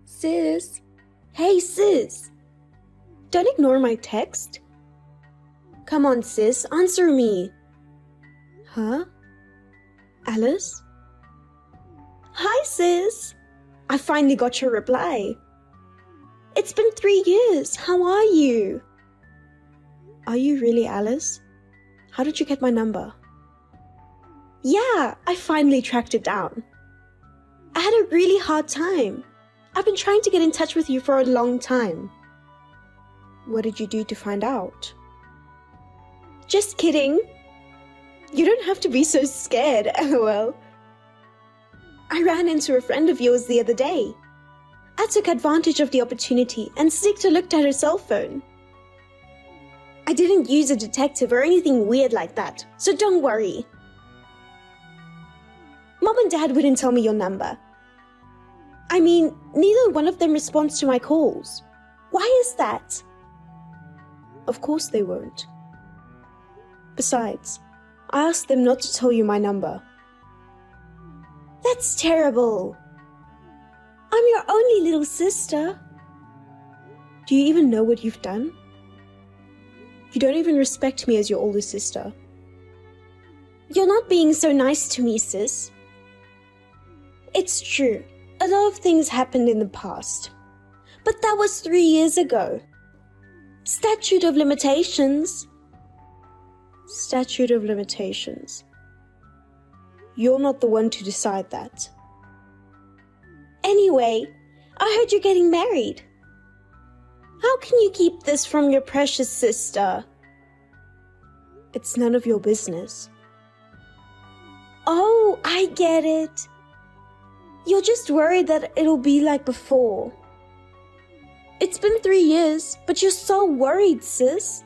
Sis? Hey, sis! Don't ignore my text. Come on, sis, answer me. Huh? Alice? Hi, sis! I finally got your reply. It's been 3 years. How are you? Are you really Alice? How did you get my number? Yeah, I finally tracked it down. I had a really hard time. I've been trying to get in touch with you for a long time. What did you do to find out? Just kidding. You don't have to be so scared, lol. I ran into a friend of yours the other day. I took advantage of the opportunity and sneaked a look at her cell phone. I didn't use a detective or anything weird like that, so don't worry. Mom and Dad wouldn't tell me your number. I mean, neither one of them responds to my calls. Why is that? Of course they won't. Besides, I asked them not to tell you my number. That's terrible. I'm your only little sister. Do you even know what you've done? You don't even respect me as your older sister. You're not being so nice to me, sis. It's true. A lot of things happened in the past. But that was 3 years ago. Statute of limitations. Statute of limitations. You're not the one to decide that. Anyway, I heard you're getting married. How can you keep this from your precious sister? It's none of your business. Oh, I get it. You're just worried that it'll be like before. It's been 3 years, but you're so worried, sis.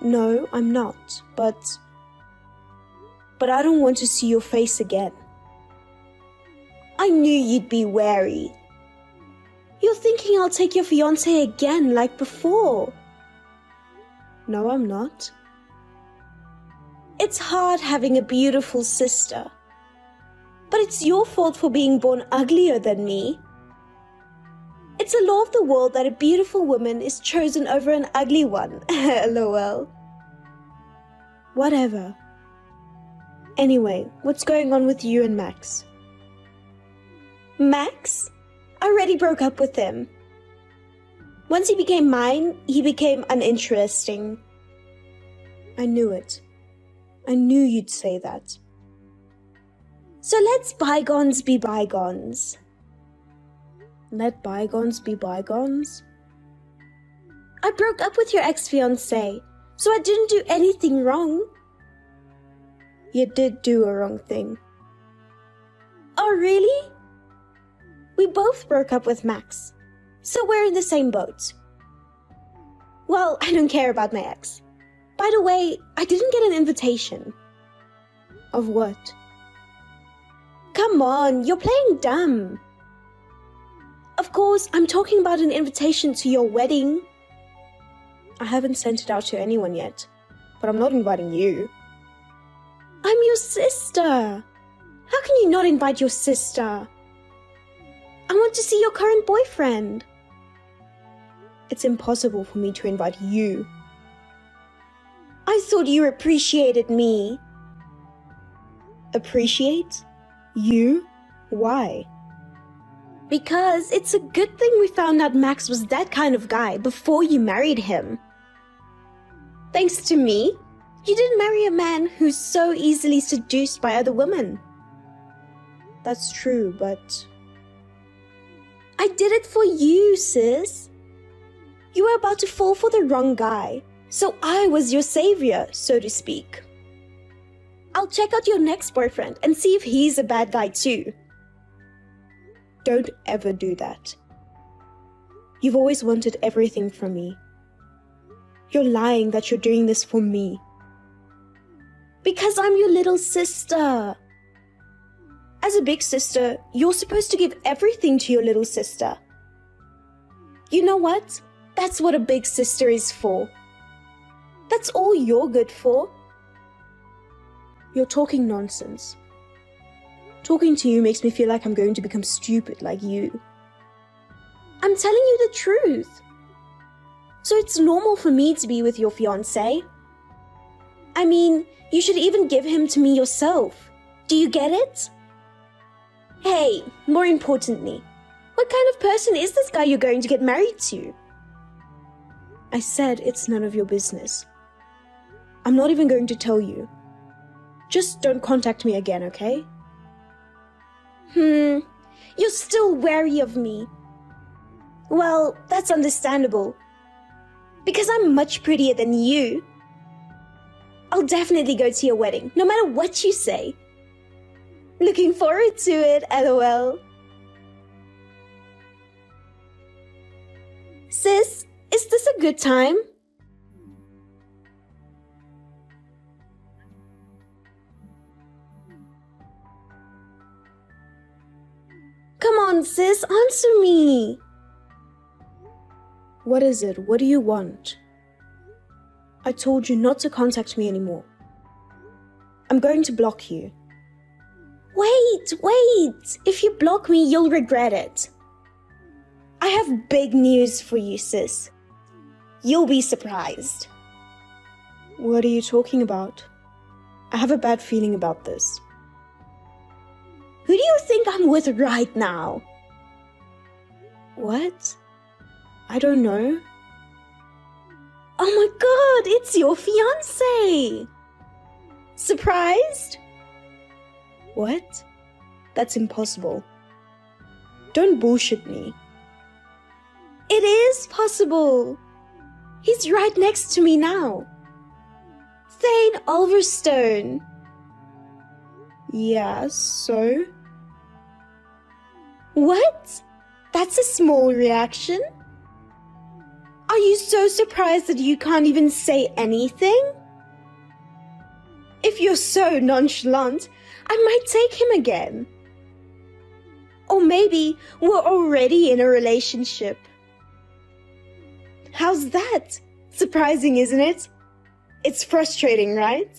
No, I'm not, but I don't want to see your face again. I knew you'd be wary. You're thinking I'll take your fiancé again like before. No, I'm not. It's hard having a beautiful sister. But it's your fault for being born uglier than me. It's a law of the world that a beautiful woman is chosen over an ugly one. LOL. Whatever. Anyway, what's going on with you and Max? Max? I already broke up with him. Once he became mine, he became uninteresting. I knew it. I knew you'd say that. So let's bygones be bygones. Let bygones be bygones? I broke up with your ex-fiancé, so I didn't do anything wrong. You did do a wrong thing. Oh, really? We both broke up with Max, so we're in the same boat. Well, I don't care about my ex. By the way, I didn't get an invitation. Of what? Come on, you're playing dumb. Of course, I'm talking about an invitation to your wedding. I haven't sent it out to anyone yet, but I'm not inviting you. I'm your sister. How can you not invite your sister? I want to see your current boyfriend. It's impossible for me to invite you. I thought you appreciated me. Appreciate? You? Why? Because it's a good thing we found out Max was that kind of guy before you married him. Thanks to me, you didn't marry a man who's so easily seduced by other women. That's true, but I did it for you, sis. You were about to fall for the wrong guy, so I was your savior, so to speak. I'll check out your next boyfriend and see if he's a bad guy too. Don't ever do that. You've always wanted everything from me. You're lying that you're doing this for me. Because I'm your little sister. As a big sister, you're supposed to give everything to your little sister. You know what? That's what a big sister is for. That's all you're good for. You're talking nonsense. Talking to you makes me feel like I'm going to become stupid like you. I'm telling you the truth. So it's normal for me to be with your fiancé. I mean, you should even give him to me yourself. Do you get it? Hey, more importantly, what kind of person is this guy you're going to get married to? I said it's none of your business. I'm not even going to tell you. Just don't contact me again, okay? You're still wary of me. Well, that's understandable. Because I'm much prettier than you. I'll definitely go to your wedding, no matter what you say. Looking forward to it, LOL. Sis, is this a good time? Come on, sis, answer me. What is it? What do you want? I told you not to contact me anymore. I'm going to block you. Wait. If you block me, you'll regret it. I have big news for you, sis. You'll be surprised. What are you talking about? I have a bad feeling about this. Who do you think I'm with right now? What? I don't know. Oh my god, it's your fiancé! Surprised? What? That's impossible. Don't bullshit me. It is possible. He's right next to me now. Thane Ulverstone. Yeah, so? What? That's a small reaction? Are you so surprised that you can't even say anything? If you're so nonchalant, I might take him again. Or maybe we're already in a relationship. How's that? Surprising, isn't it? It's frustrating, right?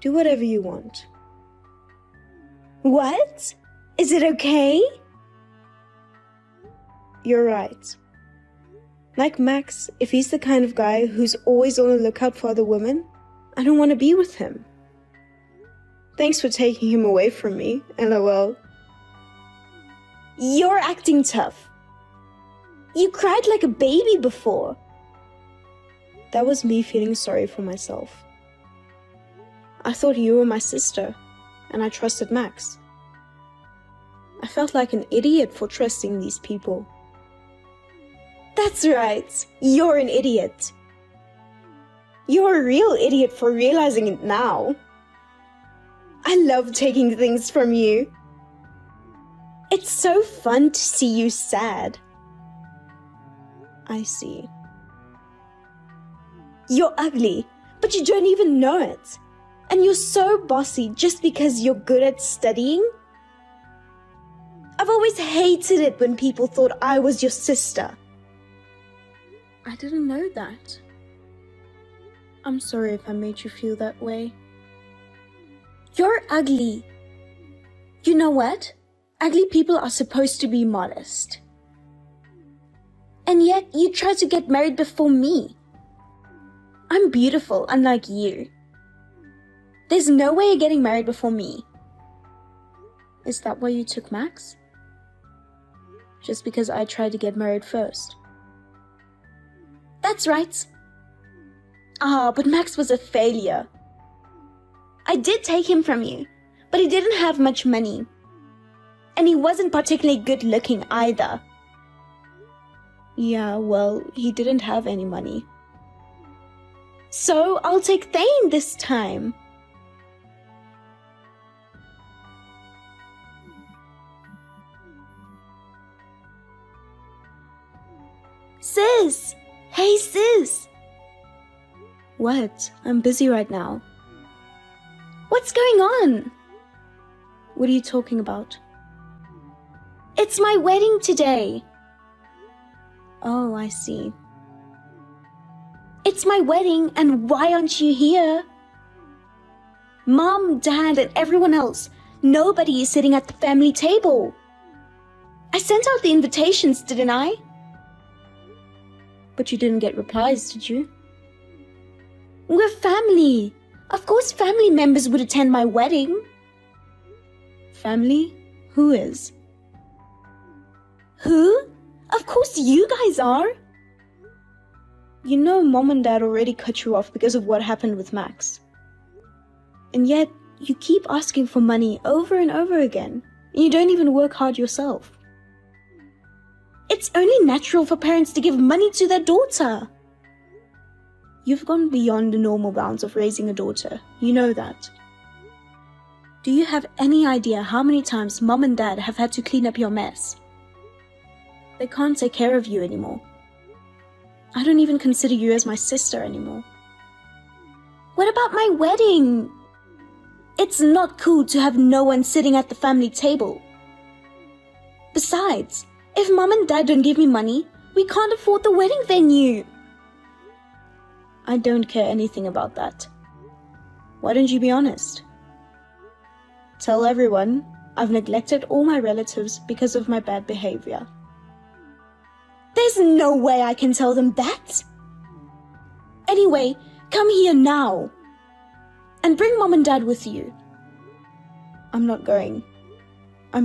Do whatever you want. What? Is it okay? You're right. Like Max, if he's the kind of guy who's always on the lookout for other women, I don't want to be with him. Thanks for taking him away from me, LOL. You're acting tough. You cried like a baby before. That was me feeling sorry for myself. I thought you were my sister, and I trusted Max. I felt like an idiot for trusting these people. That's right, you're an idiot. You're a real idiot for realizing it now. I love taking things from you. It's so fun to see you sad. I see. You're ugly, but you don't even know it. And you're so bossy just because you're good at studying. I've always hated it when people thought I was your sister. I didn't know that. I'm sorry if I made you feel that way. You're ugly. You know what? Ugly people are supposed to be modest. And yet you tried to get married before me. I'm beautiful, unlike you. There's no way you're getting married before me. Is that why you took Max? Just because I tried to get married first? That's right. But Max was a failure. I did take him from you, but he didn't have much money. And he wasn't particularly good looking either. Yeah, well, he didn't have any money. So I'll take Thane this time. Sis! Hey, sis! What? I'm busy right now. What's going on? What are you talking about? It's my wedding today. Oh, I see. It's my wedding, and why aren't you here? Mom, Dad, and everyone else. Nobody is sitting at the family table. I sent out the invitations, didn't I? But you didn't get replies, did you? We're family. Of course family members would attend my wedding. Family? Who is? Who? Of course you guys are. You know Mom and Dad already cut you off because of what happened with Max. And yet, you keep asking for money over and over again. And you don't even work hard yourself. It's only natural for parents to give money to their daughter. You've gone beyond the normal bounds of raising a daughter. You know that. Do you have any idea how many times Mom and Dad have had to clean up your mess? They can't take care of you anymore. I don't even consider you as my sister anymore. What about my wedding? It's not cool to have no one sitting at the family table. Besides, if Mom and Dad don't give me money, we can't afford the wedding venue. I don't care anything about that. Why don't you be honest? Tell everyone I've neglected all my relatives because of my bad behavior. There's no way I can tell them that. Anyway, come here now. And bring Mom and Dad with you. I'm not going. I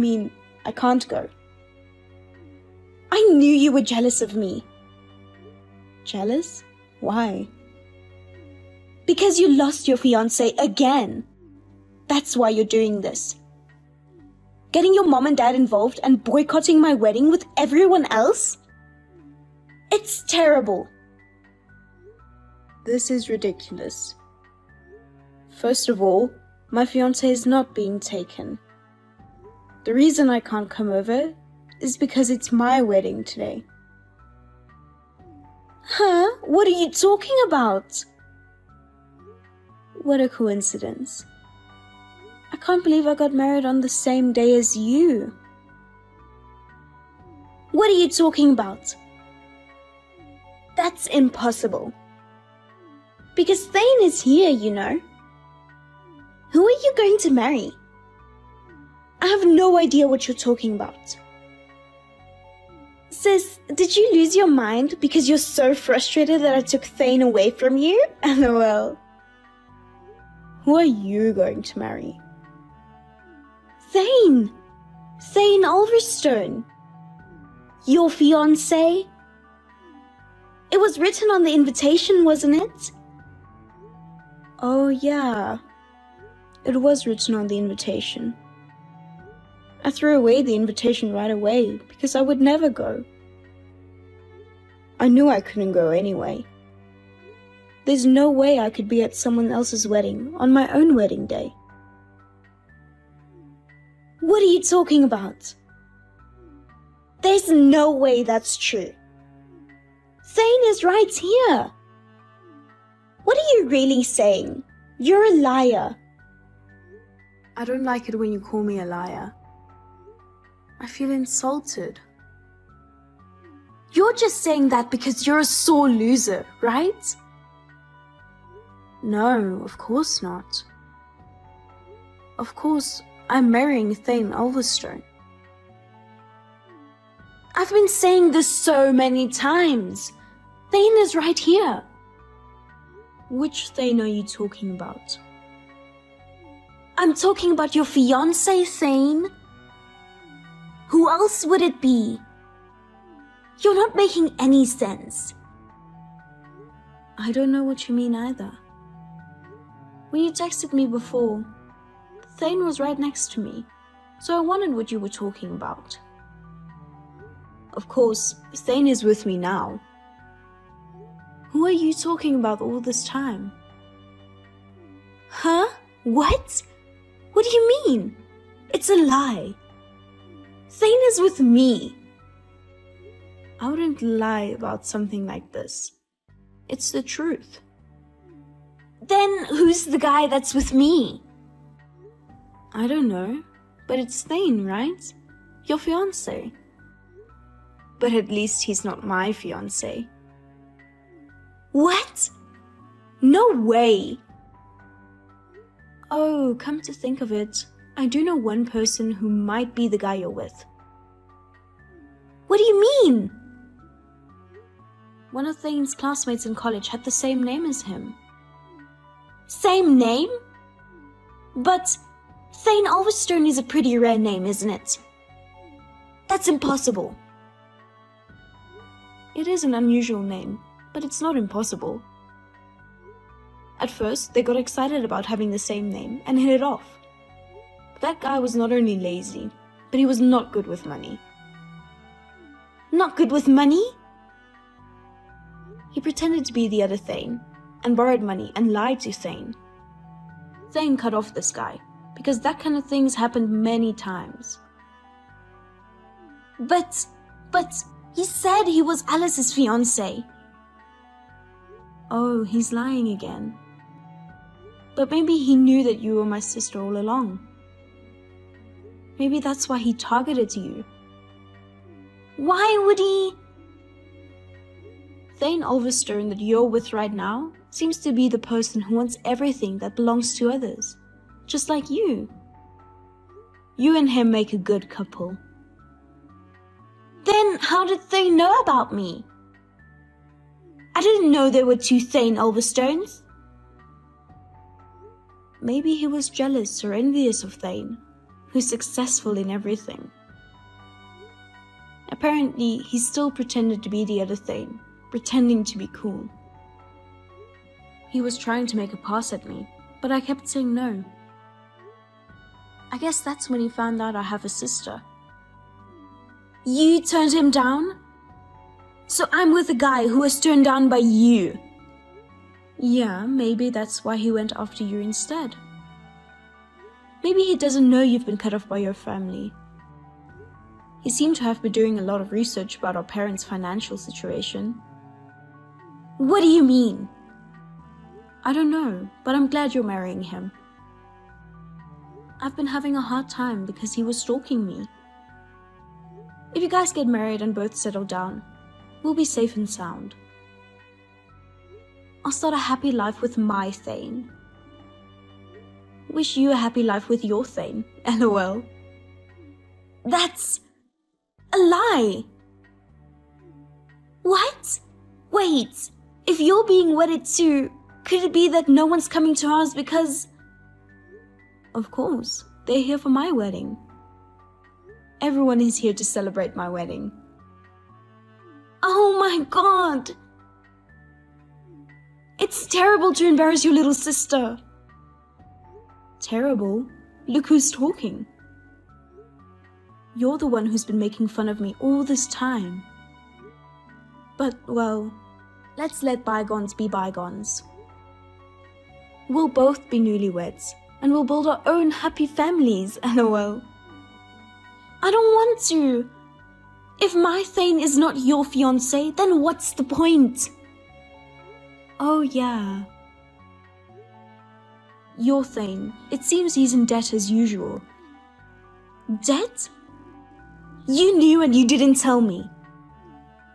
can't go. I knew you were jealous of me. Jealous? Why? Because you lost your fiancé again. That's why you're doing this. Getting your mom and dad involved and boycotting my wedding with everyone else? It's terrible. This is ridiculous. First of all, my fiancé is not being taken. The reason I can't come over is because it's my wedding today. Huh? What are you talking about? What a coincidence. I can't believe I got married on the same day as you. What are you talking about? That's impossible. Because Thane is here, you know. Who are you going to marry? I have no idea what you're talking about. Sis, did you lose your mind because you're so frustrated that I took Thane away from you? LOL. Who are you going to marry? Thane! Thane Ulverstone. Your fiancé? It was written on the invitation, wasn't it? Oh yeah. It was written on the invitation. I threw away the invitation right away because I would never go. I knew I couldn't go anyway. There's no way I could be at someone else's wedding on my own wedding day. What are you talking about? There's no way that's true. Thane is right here. What are you really saying? You're a liar. I don't like it when you call me a liar. I feel insulted. You're just saying that because you're a sore loser, right? No, of course not. Of course, I'm marrying Thane Ulverstone. I've been saying this so many times. Thane is right here. Which Thane are you talking about? I'm talking about your fiancé, Thane. Who else would it be? You're not making any sense. I don't know what you mean either. When you texted me before, Thane was right next to me, so I wondered what you were talking about. Of course, Thane is with me now. Who are you talking about all this time? Huh? What? What do you mean? It's a lie. Thane is with me. I wouldn't lie about something like this. It's the truth. Then who's the guy that's with me? I don't know, but it's Thane, right? Your fiancé. But at least he's not my fiancé. What? No way. Oh, come to think of it, I do know one person who might be the guy you're with. What do you mean? One of Thane's classmates in college had the same name as him. Same name? But Thane Ulverstone is a pretty rare name, isn't it? That's impossible. It is an unusual name, but it's not impossible. At first, they got excited about having the same name and hit it off. But that guy was not only lazy, but he was not good with money. Not good with money? He pretended to be the other Thane, and borrowed money and lied to Thane. Thane cut off this guy, because that kind of thing's happened many times. But he said he was Alice's fiancé. Oh, he's lying again. But maybe he knew that you were my sister all along. Maybe that's why he targeted you. Why would he? Thane Ulverstone that you're with right now seems to be the person who wants everything that belongs to others, just like you. You and him make a good couple. Then how did Thane know about me? I didn't know there were two Thane Ulverstones. Maybe he was jealous or envious of Thane, who's successful in everything. Apparently, he still pretended to be the other Thane, pretending to be cool. He was trying to make a pass at me, but I kept saying no. I guess that's when he found out I have a sister. You turned him down? So I'm with a guy who was turned down by you. Yeah, maybe that's why he went after you instead. Maybe he doesn't know you've been cut off by your family. He seemed to have been doing a lot of research about our parents' financial situation. What do you mean? I don't know, but I'm glad you're marrying him. I've been having a hard time because he was stalking me. If you guys get married and both settle down, we'll be safe and sound. I'll start a happy life with my Thane. Wish you a happy life with your Thane, LOL. That's a lie. What? Wait, if you're being wedded too, could it be that no one's coming to ours because... Of course, they're here for my wedding. Everyone is here to celebrate my wedding. Oh my god! It's terrible to embarrass your little sister. Terrible? Look who's talking. You're the one who's been making fun of me all this time. But, well, let's let bygones be bygones. We'll both be newlyweds, and we'll build our own happy families, LOL. I don't want to. If my Thane is not your fiancé, then what's the point? Oh yeah. Your Thane, it seems he's in debt as usual. Debt? You knew and you didn't tell me.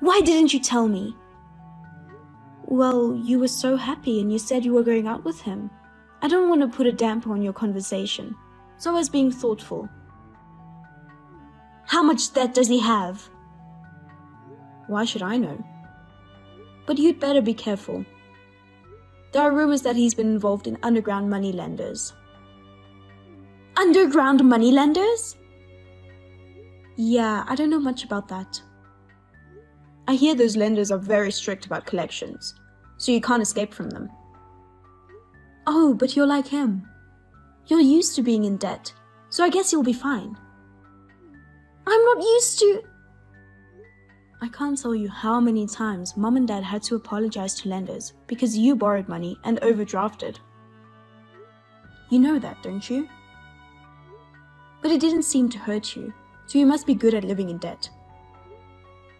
Why didn't you tell me? Well, you were so happy and you said you were going out with him. I don't want to put a damper on your conversation, so I was being thoughtful. How much debt does he have? Why should I know? But you'd better be careful. There are rumors that he's been involved in underground money lenders. Underground money lenders? Yeah, I don't know much about that. I hear those lenders are very strict about collections, so you can't escape from them. Oh, but you're like him. You're used to being in debt, so I guess you'll be fine. I'm not used to... I can't tell you how many times Mom and Dad had to apologize to lenders because you borrowed money and overdrafted. You know that, don't you? But it didn't seem to hurt you, so you must be good at living in debt.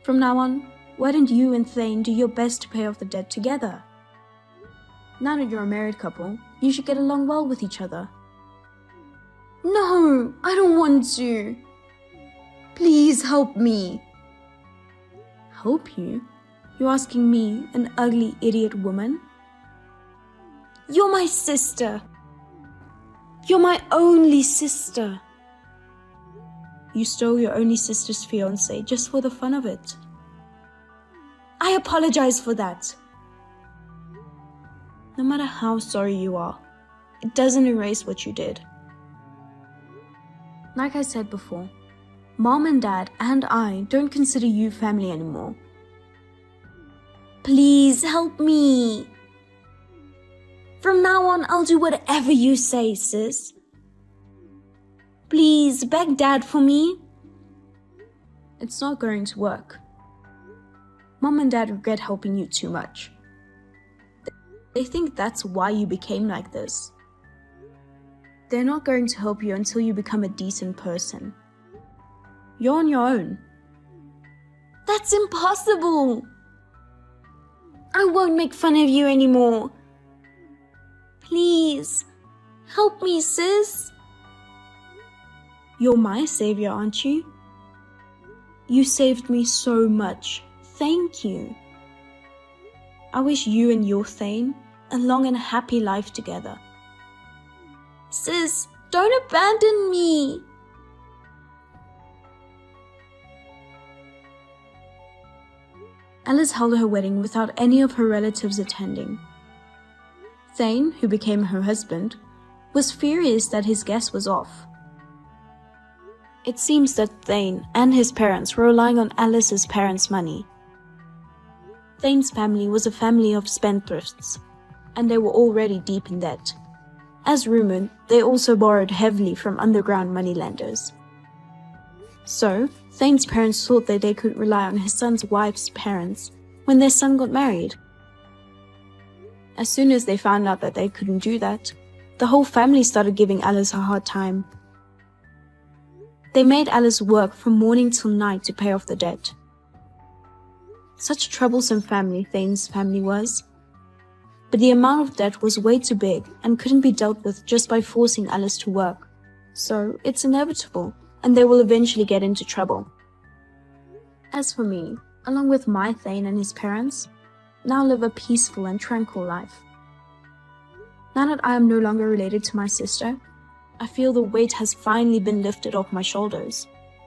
From now on, why don't you and Thane do your best to pay off the debt together? Now that you're a married couple, you should get along well with each other. No, I don't want to. Please help me. Help you? You're asking me, an ugly idiot woman? You're my sister. You're my only sister. You stole your only sister's fiancé just for the fun of it. I apologize for that. No matter how sorry you are, it doesn't erase what you did. Like I said before, Mom and Dad and I don't consider you family anymore. Please help me. From now on, I'll do whatever you say, sis. Please, beg Dad for me. It's not going to work. Mom and Dad regret helping you too much. They think that's why you became like this. They're not going to help you until you become a decent person. You're on your own. That's impossible. I won't make fun of you anymore. Please, help me, sis. You're my savior, aren't you? You saved me so much. Thank you. I wish you and your Thane a long and happy life together. Sis, don't abandon me. Alice held her wedding without any of her relatives attending. Thane, who became her husband, was furious that his guest was off. It seems that Thane and his parents were relying on Alice's parents' money. Thane's family was a family of spendthrifts, and they were already deep in debt. As rumored, they also borrowed heavily from underground moneylenders. So, Thane's parents thought that they could rely on his son's wife's parents when their son got married. As soon as they found out that they couldn't do that, the whole family started giving Alice a hard time. They made Alice work from morning till night to pay off the debt. Such a troublesome family Thane's family was. But the amount of debt was way too big and couldn't be dealt with just by forcing Alice to work. So it's inevitable, and they will eventually get into trouble. As for me, along with my Thane and his parents, now live a peaceful and tranquil life. Now that I am no longer related to my sister, I feel the weight has finally been lifted off my shoulders.